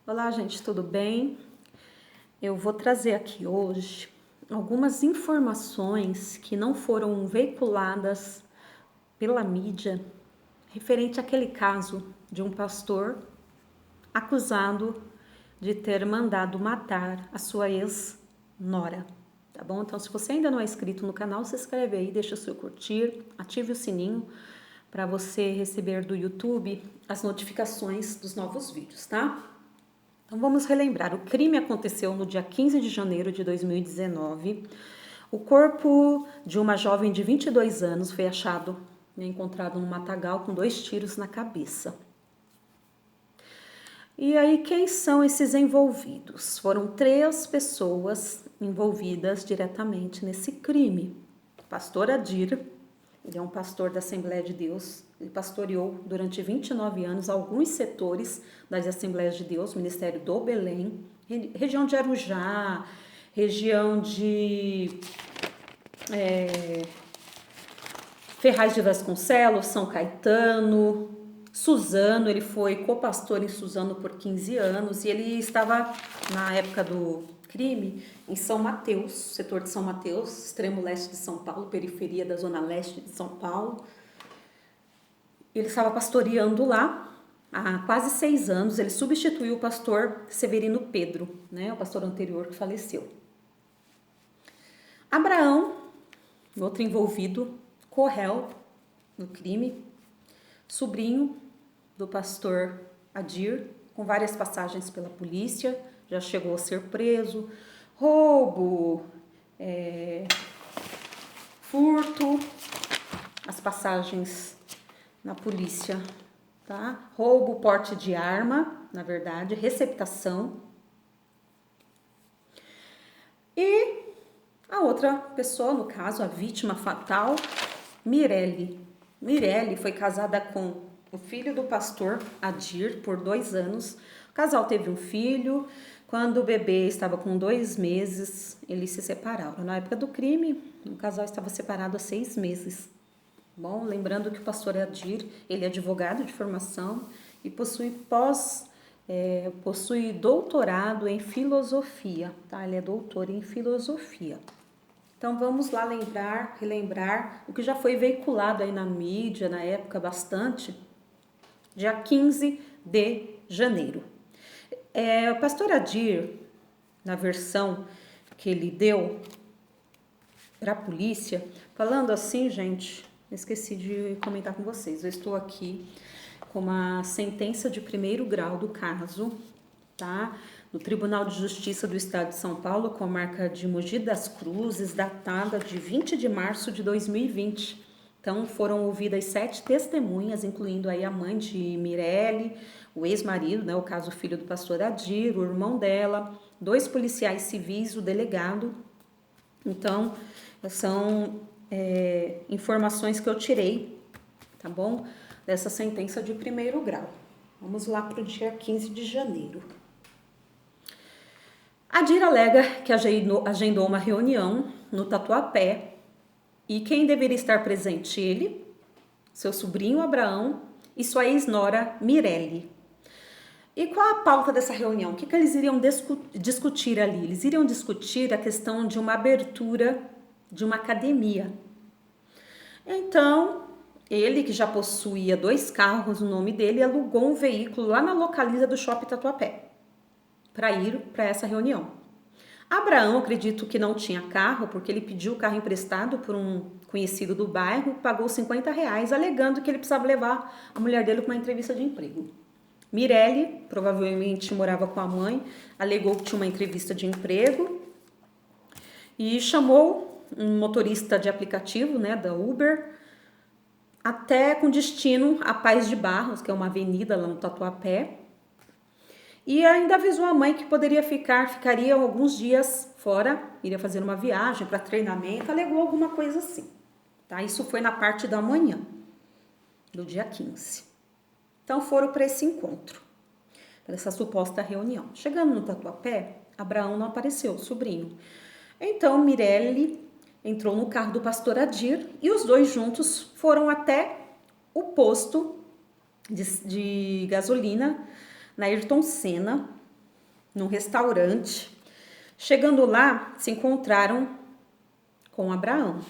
Olá, gente, tudo bem? Eu vou trazer aqui hoje algumas informações que não foram veiculadas pela mídia referente àquele caso de um pastor acusado de ter mandado matar a sua ex-nora, tá bom? Então, se você ainda não é inscrito no canal, se inscreve aí, deixa o seu curtir, ative o sininho para você receber do YouTube as notificações dos novos vídeos, tá? Então vamos relembrar, o crime aconteceu no dia 15 de janeiro de 2019. O corpo de uma jovem de 22 anos foi achado, encontrado num matagal com 2 tiros na cabeça. E aí, quem são esses envolvidos? Foram 3 pessoas envolvidas diretamente nesse crime. O pastor Adir, ele é um pastor da Assembleia de Deus, ele pastoreou durante 29 anos alguns setores das Assembleias de Deus, Ministério do Belém, região de Arujá, região de Ferraz de Vasconcelos, São Caetano, Suzano. Ele foi copastor em Suzano por 15 anos e ele estava, na época do crime, em São Mateus, setor de São Mateus, extremo leste de São Paulo, periferia da zona leste de São Paulo. Ele estava pastoreando lá há quase 6 anos. Ele substituiu o pastor Severino Pedro, né, o pastor anterior que faleceu. Abraão, outro envolvido, co-réu no crime, sobrinho do pastor Adir, com várias passagens pela polícia, já chegou a ser preso, roubo, furto, as passagens na polícia, tá? Roubo, porte de arma, na verdade, receptação. E a outra pessoa, no caso, a vítima fatal, Mirelle. Mirelle foi casada com o filho do pastor Adir por 2 anos. O casal teve um filho. Quando o bebê estava com 2 meses, eles se separaram. Na época do crime, o casal estava separado há 6 meses. Bom, lembrando que o pastor Adir, ele é advogado de formação e possui doutorado em filosofia, tá? Ele é doutor em filosofia. Então vamos lá relembrar o que já foi veiculado aí na mídia, na época bastante, dia 15 de janeiro. O pastor Adir, na versão que ele deu para a polícia, falando assim, gente, esqueci de comentar com vocês, eu estou aqui com uma sentença de 1º grau do caso, tá? No Tribunal de Justiça do Estado de São Paulo, com a marca de Mogi das Cruzes, datada de 20 de março de 2020. Então, foram ouvidas 7 testemunhas, incluindo aí a mãe de Mirelle, o ex-marido, né, o caso filho do pastor Adir, o irmão dela, 2 policiais civis, o delegado. Então, são informações que eu tirei, tá bom? Dessa sentença de 1º grau. Vamos lá para o dia 15 de janeiro. Adir alega que agendou uma reunião no Tatuapé e quem deveria estar presente? Ele, seu sobrinho Abraão e sua ex-nora Mirelle. E qual a pauta dessa reunião? O que eles iriam discutir ali? Eles iriam discutir a questão de uma abertura de uma academia. Então, ele, que já possuía 2 carros no nome dele, alugou um veículo lá na localiza do Shopping Tatuapé para ir para essa reunião. Abraão, acredito que não tinha carro, porque ele pediu o carro emprestado por um conhecido do bairro, pagou R$50, alegando que ele precisava levar a mulher dele para uma entrevista de emprego. Mirelle, provavelmente morava com a mãe, alegou que tinha uma entrevista de emprego e chamou um motorista de aplicativo, né, da Uber, até com destino a Paz de Barros, que é uma avenida lá no Tatuapé, e ainda avisou a mãe que ficaria alguns dias fora, iria fazer uma viagem para treinamento, alegou alguma coisa assim. Tá? Isso foi na parte da manhã, do dia 15. Então foram para esse encontro, para essa suposta reunião. Chegando no Tatuapé, Abraão não apareceu, o sobrinho. Então Mirelle entrou no carro do pastor Adir e os 2 juntos foram até o posto de gasolina na Ayrton Senna, num restaurante. Chegando lá, se encontraram com Abraão.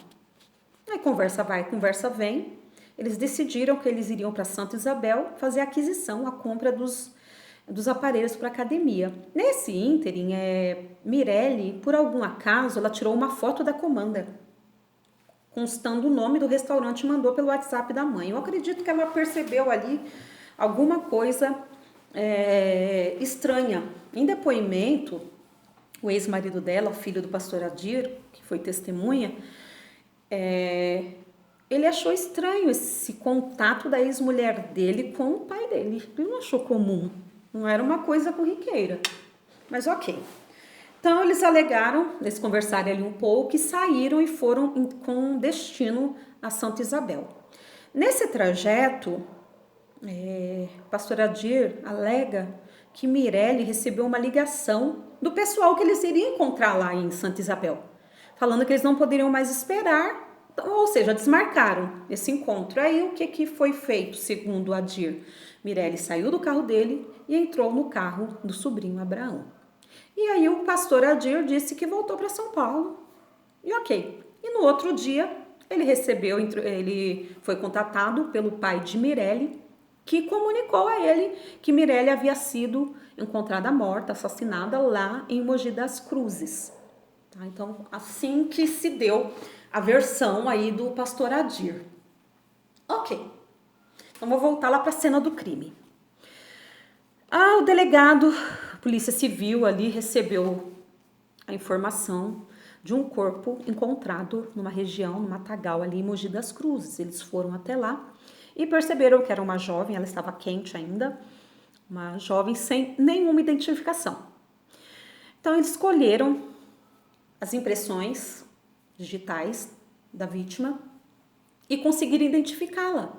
Aí conversa vai, conversa vem. Eles decidiram que eles iriam para Santa Isabel fazer a aquisição, a compra dos aparelhos para academia. Nesse ínterim, Mirelle, por algum acaso, ela tirou uma foto da comanda, constando o nome do restaurante e mandou pelo WhatsApp da mãe. Eu acredito que ela percebeu ali alguma coisa estranha. Em depoimento, o ex-marido dela, o filho do pastor Adir, que foi testemunha, ele achou estranho esse contato da ex-mulher dele com o pai dele. Ele não achou comum. Não era uma coisa corriqueira. Mas ok. Então, eles alegaram, eles conversaram ali um pouco e saíram e foram com destino a Santa Isabel. Nesse trajeto, pastor Adir alega que Mirelle recebeu uma ligação do pessoal que eles iriam encontrar lá em Santa Isabel, falando que eles não poderiam mais esperar, ou seja, desmarcaram esse encontro. Aí o que foi feito, segundo Adir? Mirelle saiu do carro dele e entrou no carro do sobrinho Abraão. E aí o pastor Adir disse que voltou para São Paulo. E ok. E no outro dia ele foi contatado pelo pai de Mirelle, que comunicou a ele que Mirelle havia sido encontrada morta, assassinada lá em Mogi das Cruzes. Tá? Então, assim que se deu a versão aí do pastor Adir. Ok. Então, vou voltar lá para a cena do crime. O delegado, Polícia Civil ali, recebeu a informação de um corpo encontrado numa região, no matagal ali em Mogi das Cruzes. Eles foram até lá e perceberam que era uma jovem, ela estava quente ainda, uma jovem sem nenhuma identificação. Então, eles escolheram as impressões digitais da vítima e conseguiram identificá-la.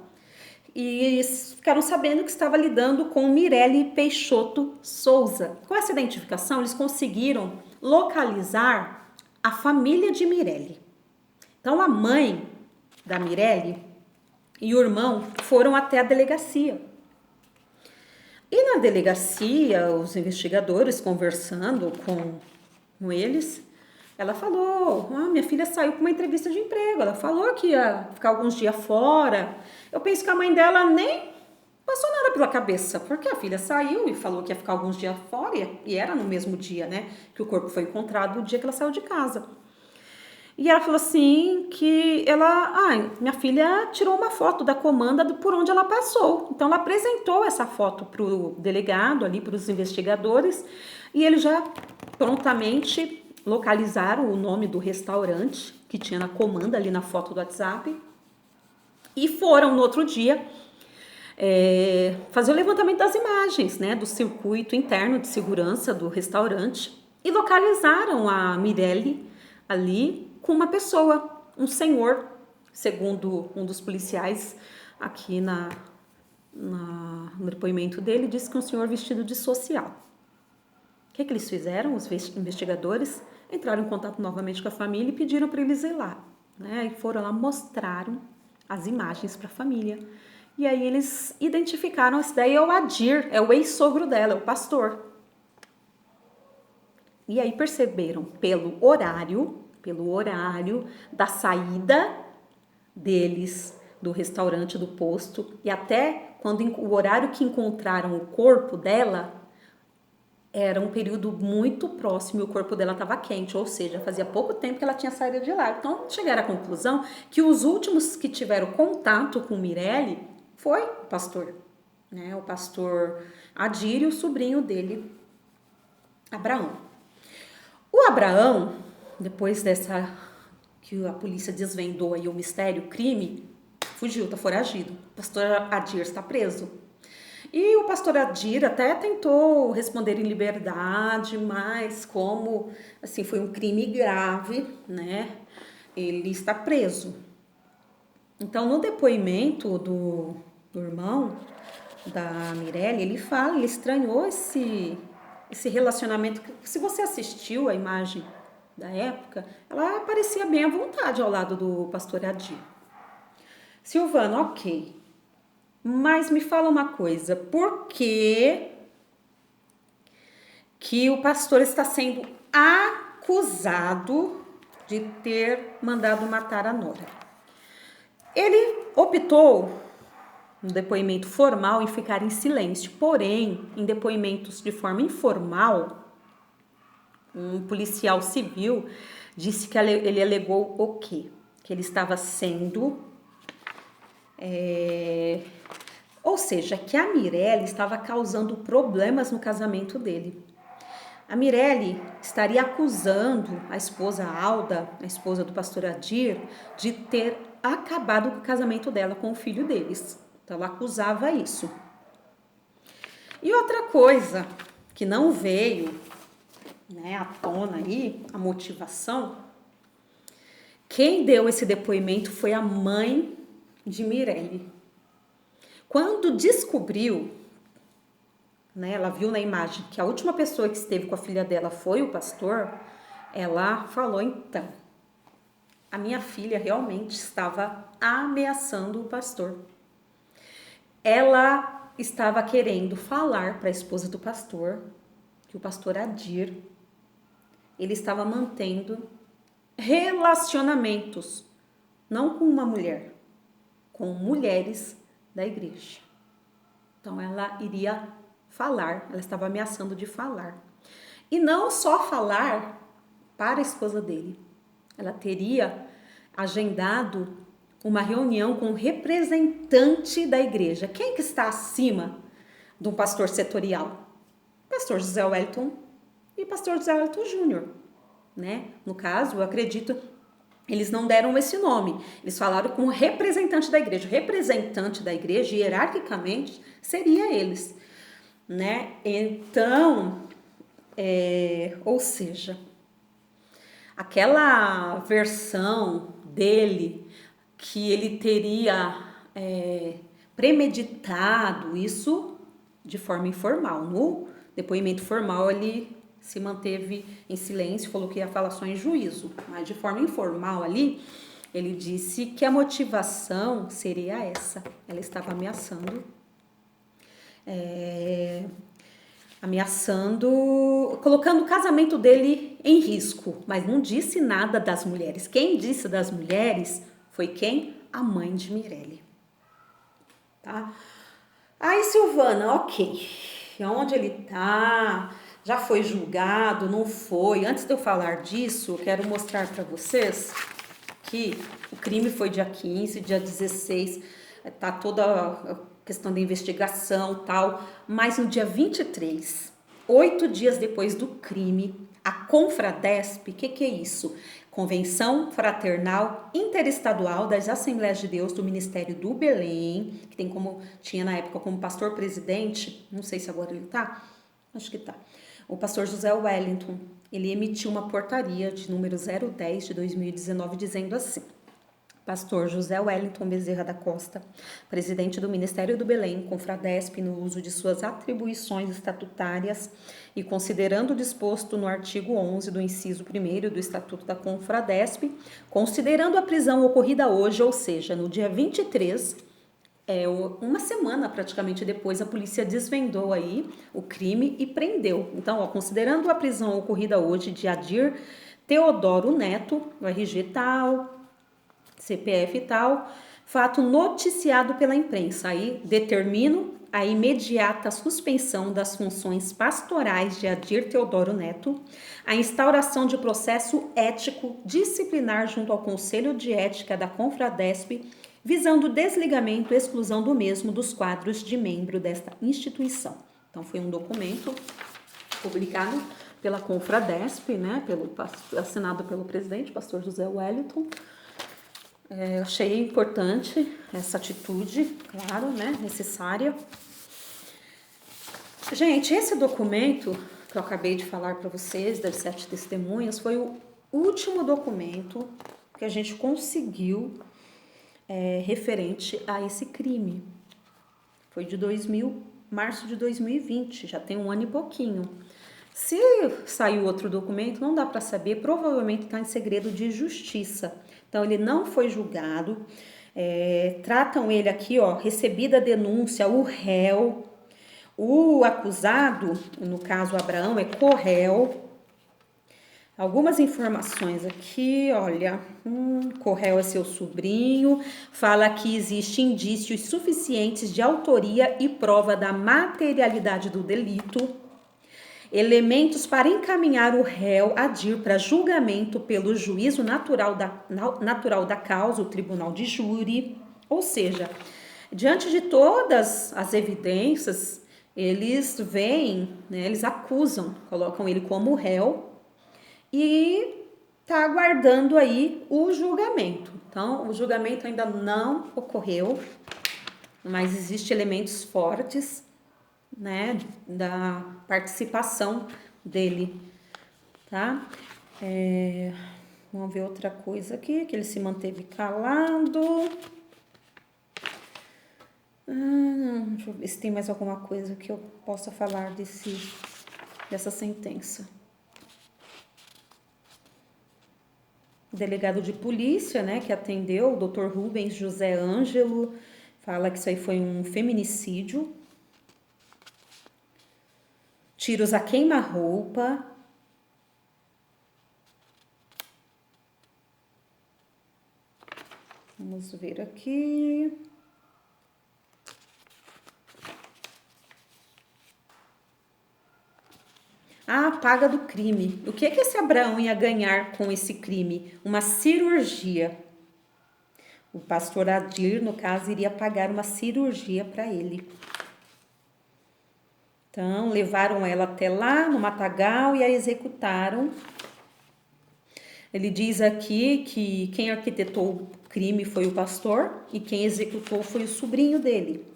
E ficaram sabendo que estava lidando com Mirelle Peixoto Souza. Com essa identificação, eles conseguiram localizar a família de Mirelle. Então, a mãe da Mirelle e o irmão foram até a delegacia. E na delegacia, os investigadores conversando com eles, ela falou, minha filha saiu com uma entrevista de emprego, ela falou que ia ficar alguns dias fora. Eu penso que a mãe dela nem passou nada pela cabeça, porque a filha saiu e falou que ia ficar alguns dias fora, e era no mesmo dia, né, que o corpo foi encontrado, o dia que ela saiu de casa. E ela falou assim que minha filha tirou uma foto da comanda por onde ela passou. Então ela apresentou essa foto para o delegado ali, para os investigadores, e eles já prontamente localizaram o nome do restaurante que tinha na comanda ali na foto do WhatsApp e foram no outro dia fazer o levantamento das imagens, né, do circuito interno de segurança do restaurante e localizaram a Mirelle ali com uma pessoa, um senhor, segundo um dos policiais aqui no depoimento dele, disse que um senhor vestido de social. O que eles fizeram? Os investigadores entraram em contato novamente com a família e pediram para eles ir lá, né? E foram lá, mostraram as imagens para a família. E aí eles identificaram, esse daí é o Adir, é o ex-sogro dela, é o pastor. E aí perceberam pelo horário da saída deles do restaurante, do posto, e até quando o horário que encontraram o corpo dela era um período muito próximo e o corpo dela estava quente, ou seja, fazia pouco tempo que ela tinha saído de lá. Então, chegaram à conclusão que os últimos que tiveram contato com Mirelle foi o pastor, né? O pastor Adir e o sobrinho dele, Abraão. O Abraão, depois que a polícia desvendou aí o mistério, o crime, fugiu, está foragido. O pastor Adir está preso. E o pastor Adir até tentou responder em liberdade, mas como assim foi um crime grave, né? Ele está preso. Então, no depoimento do irmão da Mirelle, ele fala, ele estranhou esse relacionamento. Se você assistiu a imagem da época, ela parecia bem à vontade ao lado do pastor Adir. Silvana, ok. Mas me fala uma coisa, por que que o pastor está sendo acusado de ter mandado matar a nora. Ele optou, no depoimento formal, em ficar em silêncio. Porém, em depoimentos de forma informal, um policial civil disse que ele alegou o quê? Que ele estava sendo... ou seja, que a Mirelle estava causando problemas no casamento dele. A Mirelle estaria acusando a esposa Alda, a esposa do pastor Adir, de ter acabado com o casamento dela com o filho deles. Então ela acusava isso. E outra coisa que não veio, né, à tona aí, a motivação, quem deu esse depoimento foi a mãe de Mirelle. Quando descobriu, né, ela viu na imagem que a última pessoa que esteve com a filha dela foi o pastor, ela falou, então, a minha filha realmente estava ameaçando o pastor. Ela estava querendo falar para a esposa do pastor, que o pastor Adir, ele estava mantendo relacionamentos, não com uma mulher, com mulheres da igreja. Então ela iria falar, ela estava ameaçando de falar. E não só falar para a esposa dele, ela teria agendado uma reunião com um representante da igreja. Quem que está acima de um pastor setorial? Pastor José Wellington e pastor José Wellington Júnior, né? No caso, eu acredito, eles não deram esse nome, eles falaram com o representante da igreja. O representante da igreja, hierarquicamente, seria eles, né? Então, ou seja, aquela versão dele que ele teria premeditado isso de forma informal. No depoimento formal, ele se manteve em silêncio, falou que ia falar só em juízo, mas de forma informal ali, ele disse que a motivação seria essa. Ela estava colocando o casamento dele em risco, mas não disse nada das mulheres. Quem disse das mulheres foi quem? A mãe de Mirelle. Tá? Aí, Silvana, ok. Onde ele tá? Já foi julgado? Não foi? Antes de eu falar disso, eu quero mostrar para vocês que o crime foi dia 15, dia 16, tá toda a questão da investigação e tal, mas no dia 23, 8 dias depois do crime, a Confradesp, que é isso? Convenção Fraternal Interestadual das Assembleias de Deus do Ministério do Belém, que tinha na época como pastor presidente, não sei se agora ele tá, acho que tá, o pastor José Wellington, ele emitiu uma portaria de número 010 de 2019 dizendo assim: Pastor José Wellington Bezerra da Costa, presidente do Ministério do Belém, Confradesp, no uso de suas atribuições estatutárias e considerando o disposto no artigo 11 do inciso 1º do Estatuto da Confradesp, considerando a prisão ocorrida hoje, ou seja, no dia 23, uma semana praticamente depois, a polícia desvendou aí o crime e prendeu. Então, considerando a prisão ocorrida hoje de Adir Teodoro Neto, o RG tal, CPF tal, fato noticiado pela imprensa. Aí determino a imediata suspensão das funções pastorais de Adir Teodoro Neto, a instauração de processo ético disciplinar junto ao Conselho de Ética da Confradesp, visando o desligamento e exclusão do mesmo dos quadros de membro desta instituição. Então, foi um documento publicado pela Confradesp, né, assinado pelo presidente, pastor José Wellington. Achei importante essa atitude, claro, né, necessária. Gente, esse documento que eu acabei de falar para vocês, das 7 testemunhas, foi o último documento que a gente conseguiu referente a esse crime. Foi de março de 2020, já tem um ano e pouquinho. Se saiu outro documento, não dá para saber, provavelmente está em segredo de justiça. Então, ele não foi julgado, tratam ele aqui, recebida a denúncia, o réu, O acusado, no caso Abraão, é co-réu. Algumas informações aqui, olha, Corréu é seu sobrinho, fala que existe indícios suficientes de autoria e prova da materialidade do delito, elementos para encaminhar o réu a ir para julgamento pelo juízo natural da causa, o tribunal de júri, ou seja, diante de todas as evidências, eles veem, né, eles acusam, colocam ele como réu, e está aguardando aí o julgamento. Então, o julgamento ainda não ocorreu, mas existem elementos fortes, né, da participação dele, tá? Vamos ver outra coisa aqui, que ele se manteve calado. Deixa eu ver se tem mais alguma coisa que eu possa falar dessa sentença. O delegado de polícia, né, que atendeu, o Dr. Rubens José Ângelo, fala que isso aí foi um feminicídio. Tiros a queima-roupa. Vamos ver aqui. A paga do crime. O que esse Abraão ia ganhar com esse crime? Uma cirurgia. O pastor Adir, no caso, iria pagar uma cirurgia para ele. Então, levaram ela até lá, no matagal, e a executaram. Ele diz aqui que quem arquitetou o crime foi o pastor e quem executou foi o sobrinho dele.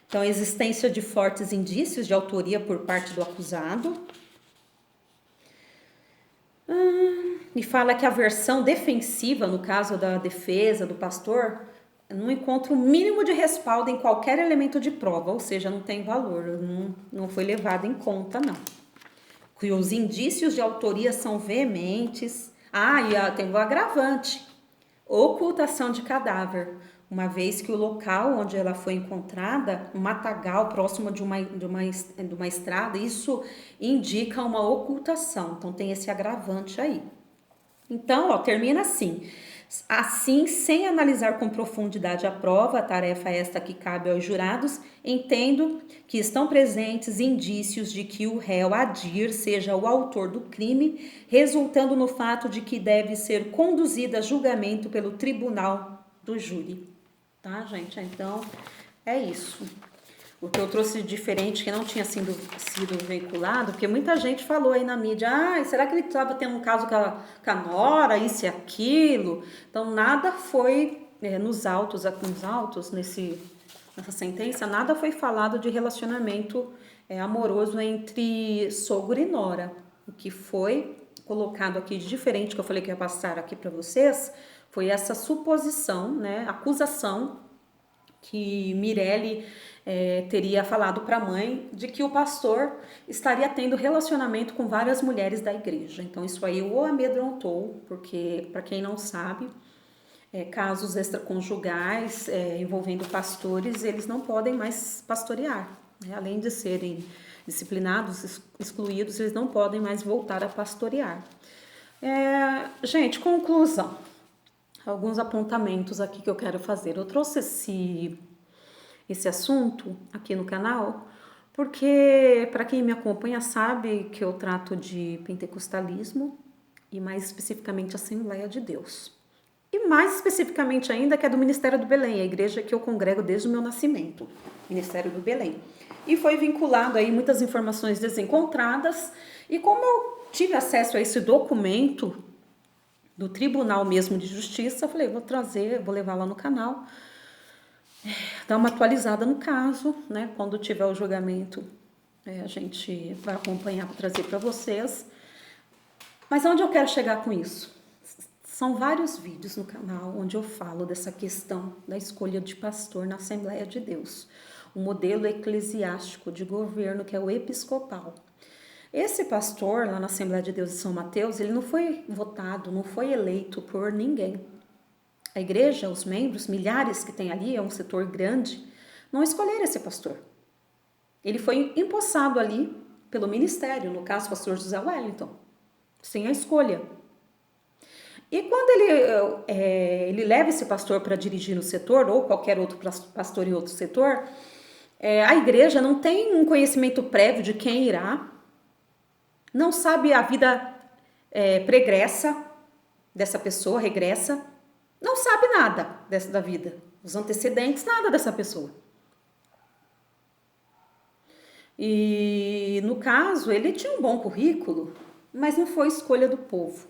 Então, a existência de fortes indícios de autoria por parte do acusado. E fala que a versão defensiva, no caso da defesa do pastor, não encontra o mínimo de respaldo em qualquer elemento de prova, ou seja, não tem valor, não foi levado em conta, não. Que os indícios de autoria são veementes. E tem o agravante, ocultação de cadáver. Uma vez que o local onde ela foi encontrada, um matagal próximo de uma estrada, isso indica uma ocultação. Então tem esse agravante aí. Então, termina assim. Assim, sem analisar com profundidade a prova, a tarefa esta que cabe aos jurados, entendo que estão presentes indícios de que o réu Adir seja o autor do crime, resultando no fato de que deve ser conduzida a julgamento pelo tribunal do júri. Tá, gente? Então, é isso. O que eu trouxe de diferente, que não tinha sido veiculado, porque muita gente falou aí na mídia, será que ele estava tendo um caso com a nora, isso e aquilo? Então, nada foi, nessa sentença, nada foi falado de relacionamento amoroso entre sogro e nora. O que foi colocado aqui de diferente, que eu falei que ia passar aqui para vocês, foi essa suposição, né, acusação que Mirelle teria falado para a mãe de que o pastor estaria tendo relacionamento com várias mulheres da igreja. Então isso aí o amedrontou, porque, para quem não sabe, casos extraconjugais envolvendo pastores, eles não podem mais pastorear, né? Além de serem disciplinados, excluídos, eles não podem mais voltar a pastorear. Gente, conclusão. Alguns apontamentos aqui que eu quero fazer. Eu trouxe esse assunto aqui no canal porque, para quem me acompanha, sabe que eu trato de pentecostalismo e mais especificamente Assembleia de Deus. E mais especificamente ainda que é do Ministério do Belém, a igreja que eu congrego desde o meu nascimento, Ministério do Belém. E foi vinculado aí muitas informações desencontradas, e como eu tive acesso a esse documento do Tribunal mesmo de Justiça, eu falei, vou levar lá no canal, dar uma atualizada no caso, né? Quando tiver o julgamento, a gente vai acompanhar para trazer para vocês. Mas onde eu quero chegar com isso? São vários vídeos no canal onde eu falo dessa questão da escolha de pastor na Assembleia de Deus, o modelo eclesiástico de governo que é o episcopal. Esse pastor lá na Assembleia de Deus de São Mateus, ele não foi votado, não foi eleito por ninguém. A igreja, os membros, milhares que tem ali, é um setor grande, não escolheram esse pastor. Ele foi empossado ali pelo ministério, no caso, o pastor José Wellington, sem a escolha. E quando ele leva esse pastor para dirigir no setor, ou qualquer outro pastor em outro setor, a igreja não tem um conhecimento prévio de quem irá, não sabe a vida pregressa dessa pessoa, regressa, não sabe nada da vida, os antecedentes, nada dessa pessoa. E no caso, ele tinha um bom currículo, mas não foi escolha do povo.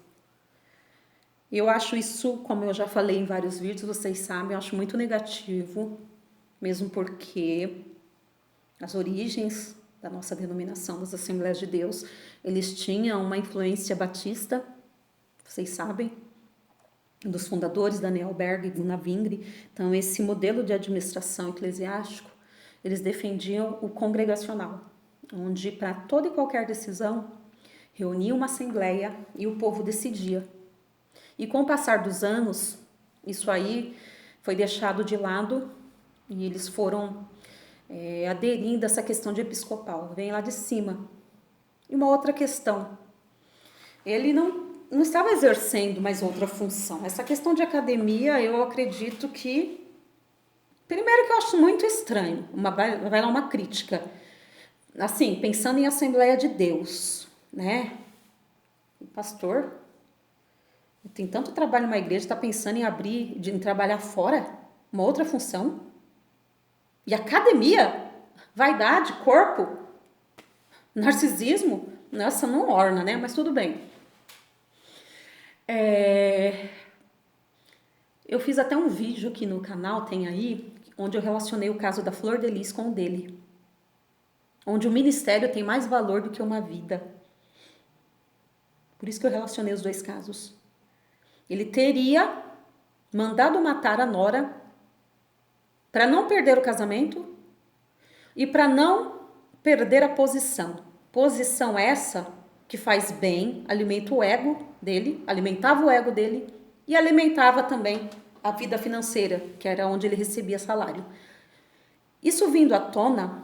Eu acho isso, como eu já falei em vários vídeos, vocês sabem, eu acho muito negativo, mesmo porque as origens da nossa denominação das Assembleias de Deus, eles tinham uma influência batista, vocês sabem, dos fundadores, Daniel Berg e Gunnar Wingre. Então, esse modelo de administração eclesiástico, eles defendiam o congregacional, onde para toda e qualquer decisão, reunia uma assembleia e o povo decidia. E com o passar dos anos, isso aí foi deixado de lado e eles foram aderindo a essa questão de episcopal, vem lá de cima. E uma outra questão, ele não estava exercendo mais outra função. Essa questão de academia, eu acredito que, primeiro que eu acho muito estranho, vai lá uma crítica, assim, pensando em Assembleia de Deus, né? O pastor tem tanto trabalho numa igreja, está pensando em em trabalhar fora, uma outra função. E academia, vaidade, corpo, narcisismo, nossa, não orna, né? Mas tudo bem. Eu fiz até um vídeo aqui no canal, tem aí, onde eu relacionei o caso da Flor de Lis com o dele. Onde o ministério tem mais valor do que uma vida. Por isso que eu relacionei os dois casos. Ele teria mandado matar a nora para não perder o casamento e para não perder a posição. Posição essa que faz bem, alimenta o ego dele, alimentava o ego dele e alimentava também a vida financeira, que era onde ele recebia salário. Isso vindo à tona,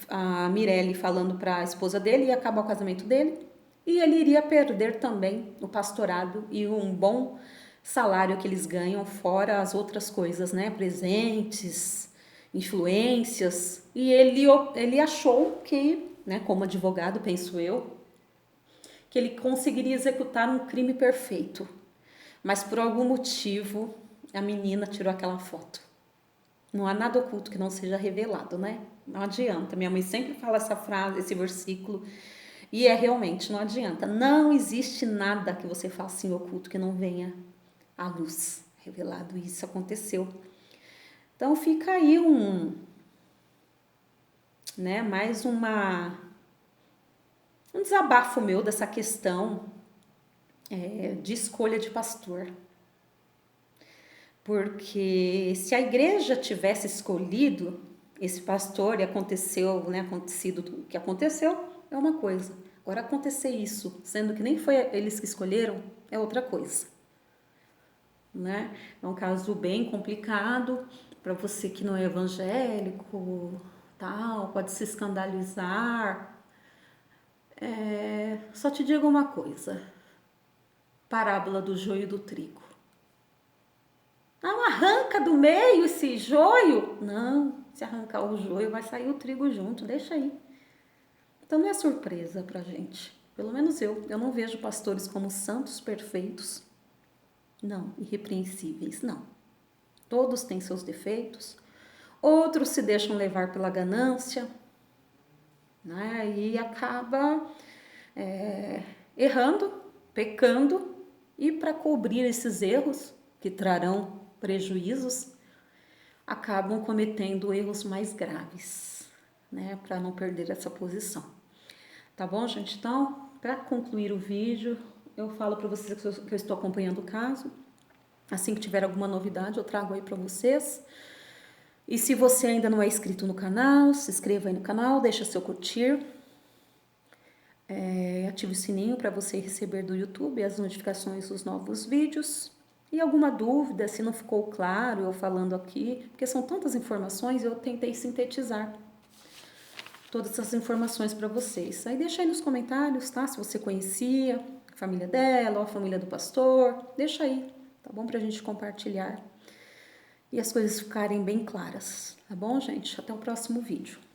a Mirelle falando para a esposa dele, ia acabar o casamento dele e ele iria perder também o pastorado e um bom salário que eles ganham, fora as outras coisas, né? Presentes, influências. E ele achou que, né, como advogado, penso eu, que ele conseguiria executar um crime perfeito. Mas por algum motivo, a menina tirou aquela foto. Não há nada oculto que não seja revelado, né? Não adianta. Minha mãe sempre fala essa frase, esse versículo. E realmente, não adianta. Não existe nada que você faça em oculto que não venha à luz revelado. E isso aconteceu. Então fica aí mais um desabafo meu dessa questão de escolha de pastor. Porque se a igreja tivesse escolhido esse pastor e acontecido o que aconteceu, é uma coisa. Agora, acontecer isso, sendo que nem foi eles que escolheram, é outra coisa. Né? É um caso bem complicado para você que não é evangélico, tal, pode se escandalizar. Só te digo uma coisa, parábola do joio e do trigo. Não, arranca do meio esse joio. Não, se arrancar o joio vai sair o trigo junto, deixa aí. Então não é surpresa pra gente. Pelo menos eu não vejo pastores como santos perfeitos. Não, irrepreensíveis, não. Todos têm seus defeitos. Outros se deixam levar pela ganância, né? E acaba errando, pecando. E para cobrir esses erros, que trarão prejuízos, acabam cometendo erros mais graves, né? Para não perder essa posição. Tá bom, gente? Então, para concluir o vídeo, eu falo para vocês que eu estou acompanhando o caso. Assim que tiver alguma novidade, eu trago aí para vocês. E se você ainda não é inscrito no canal, se inscreva aí no canal, deixa seu curtir. Ative o sininho para você receber do YouTube as notificações dos novos vídeos. E alguma dúvida, se não ficou claro eu falando aqui, porque são tantas informações, eu tentei sintetizar. todas essas informações para vocês. Aí deixa aí nos comentários, tá? Se você conhecia a família dela ou a família do pastor, deixa aí, tá bom? Pra gente compartilhar e as coisas ficarem bem claras, tá bom, gente? Até o próximo vídeo.